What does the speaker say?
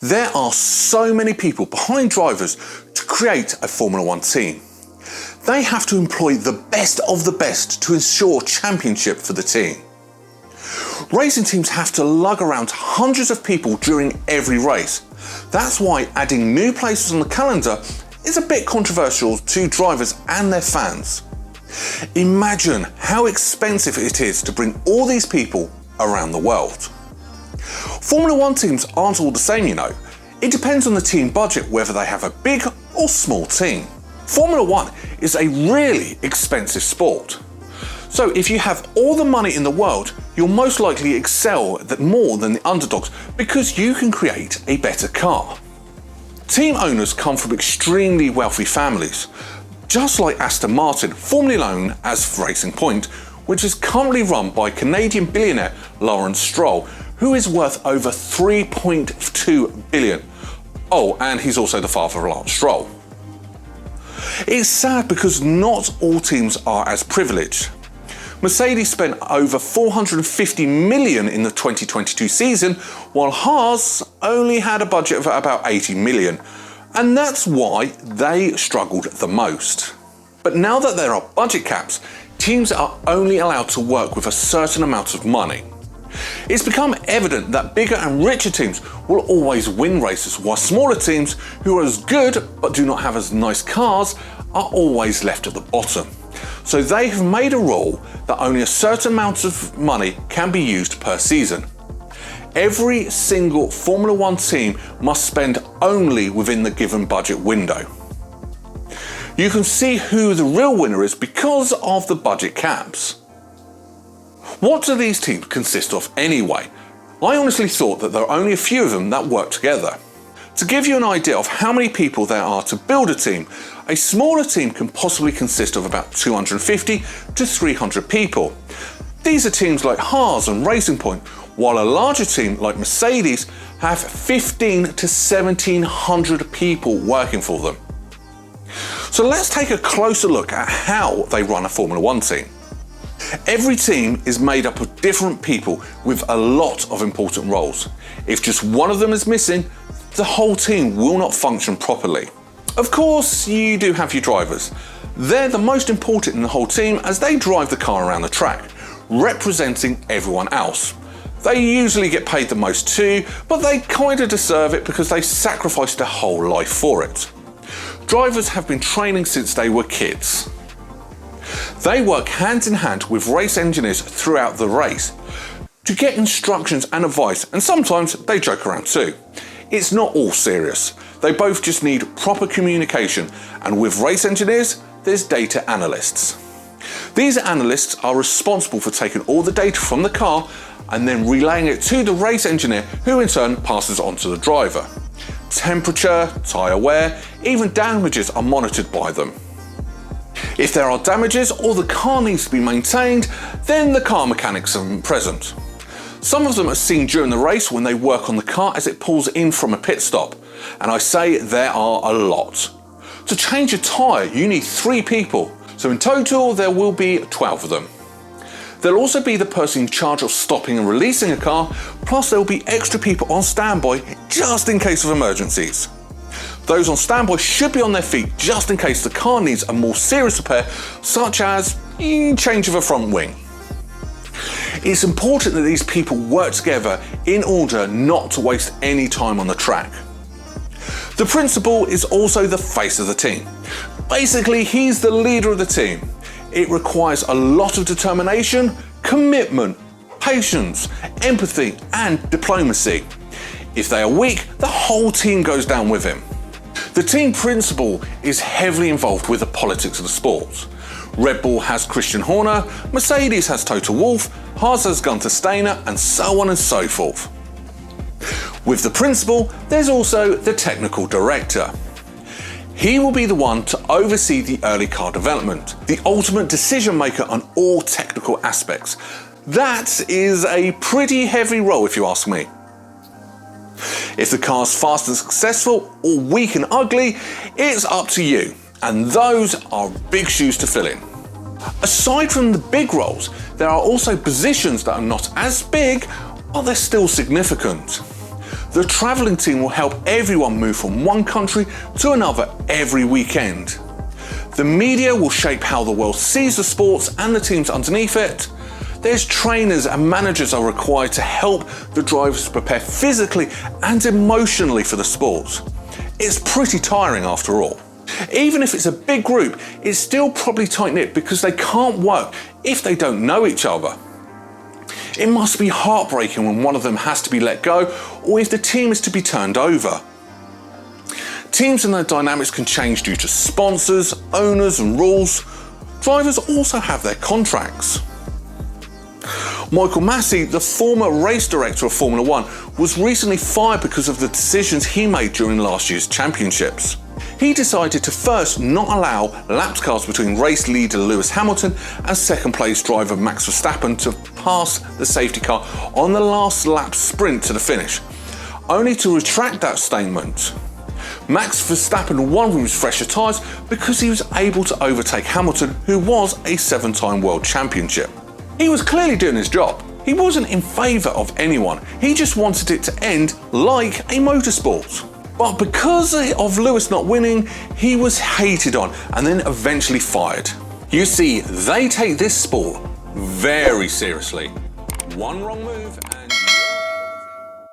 There are so many people behind drivers to create a Formula One team. They have to employ the best of the best to ensure championship for the team. Racing teams have to lug around hundreds of people during every race. That's why adding new places on the calendar is a bit controversial to drivers and their fans. Imagine how expensive it is to bring all these people around the world. Formula One teams aren't all the same, you know. It depends on the team budget whether they have a big or small team. Formula One is a really expensive sport. So if you have all the money in the world, you'll most likely excel more than the underdogs because you can create a better car. Team owners come from extremely wealthy families, just like Aston Martin, formerly known as Racing Point, which is currently run by Canadian billionaire Lawrence Stroll, who is worth over $3.2 billion. Oh, and he's also the father of Lance Stroll. It's sad because not all teams are as privileged. Mercedes spent over $450 million in the 2022 season, while Haas only had a budget of about $80 million. And that's why they struggled the most. But now that there are budget caps, teams are only allowed to work with a certain amount of money. It's become evident that bigger and richer teams will always win races, while smaller teams who are as good but do not have as nice cars are always left at the bottom. So they have made a rule that only a certain amount of money can be used per season. Every single Formula One team must spend only within the given budget window. You can see who the real winner is because of the budget caps. What do these teams consist of anyway? I honestly thought that there are only a few of them that work together. To give you an idea of how many people there are to build a team, a smaller team can possibly consist of about 250 to 300 people. These are teams like Haas and Racing Point, while a larger team like Mercedes have 15 to 1700 people working for them. So let's take a closer look at how they run a Formula One team. Every team is made up of different people with a lot of important roles. If just one of them is missing, the whole team will not function properly. Of course, you do have your drivers. They're the most important in the whole team as they drive the car around the track, representing everyone else. They usually get paid the most too, but they kind of deserve it because they sacrificed their whole life for it. Drivers have been training since they were kids. They work hand in hand with race engineers throughout the race to get instructions and advice, and sometimes they joke around too. It's not all serious. They both just need proper communication, and with race engineers, there's data analysts. These analysts are responsible for taking all the data from the car and then relaying it to the race engineer, who in turn passes on to the driver. Temperature, tyre wear, even damages are monitored by them. If there are damages or the car needs to be maintained, then the car mechanics are present. Some of them are seen during the race when they work on the car as it pulls in from a pit stop, and I say there are a lot. To change a tyre, you need 3 people, so in total there will be 12 of them. There'll also be the person in charge of stopping and releasing a car, plus there will be extra people on standby just in case of emergencies. Those on standby should be on their feet just in case the car needs a more serious repair, such as change of a front wing. It's important that these people work together in order not to waste any time on the track. The principal is also the face of the team. Basically, he's the leader of the team. It requires a lot of determination, commitment, patience, empathy, and diplomacy. If they are weak, the whole team goes down with him. The team principal is heavily involved with the politics of the sport. Red Bull has Christian Horner, Mercedes has Toto Wolff, Haas has Gunther Steiner, and so on and so forth. With the principal, there's also the technical director. He will be the one to oversee the early car development, the ultimate decision maker on all technical aspects. That is a pretty heavy role if you ask me. If the car's fast and successful or weak and ugly, it's up to you, and those are big shoes to fill in. Aside from the big roles, there are also positions that are not as big, but they're still significant. The travelling team will help everyone move from one country to another every weekend. The media will shape how the world sees the sports and the teams underneath it. There's trainers and managers are required to help the drivers prepare physically and emotionally for the sport. It's pretty tiring after all. Even if it's a big group, it's still probably tight-knit because they can't work if they don't know each other. It must be heartbreaking when one of them has to be let go or if the team is to be turned over. Teams and their dynamics can change due to sponsors, owners and rules. Drivers also have their contracts. Michael Massey, the former race director of Formula One, was recently fired because of the decisions he made during last year's championships. He decided to first not allow laps cars between race leader Lewis Hamilton and second place driver Max Verstappen to pass the safety car on the last lap sprint to the finish, only to retract that statement. Max Verstappen won with his fresher tyres because he was able to overtake Hamilton, who was a 7-time world championship. He was clearly doing his job. He wasn't in favour of anyone, he just wanted it to end like a motorsport. But because of Lewis not winning, he was hated on and then eventually fired. You see, they take this sport very seriously. One wrong move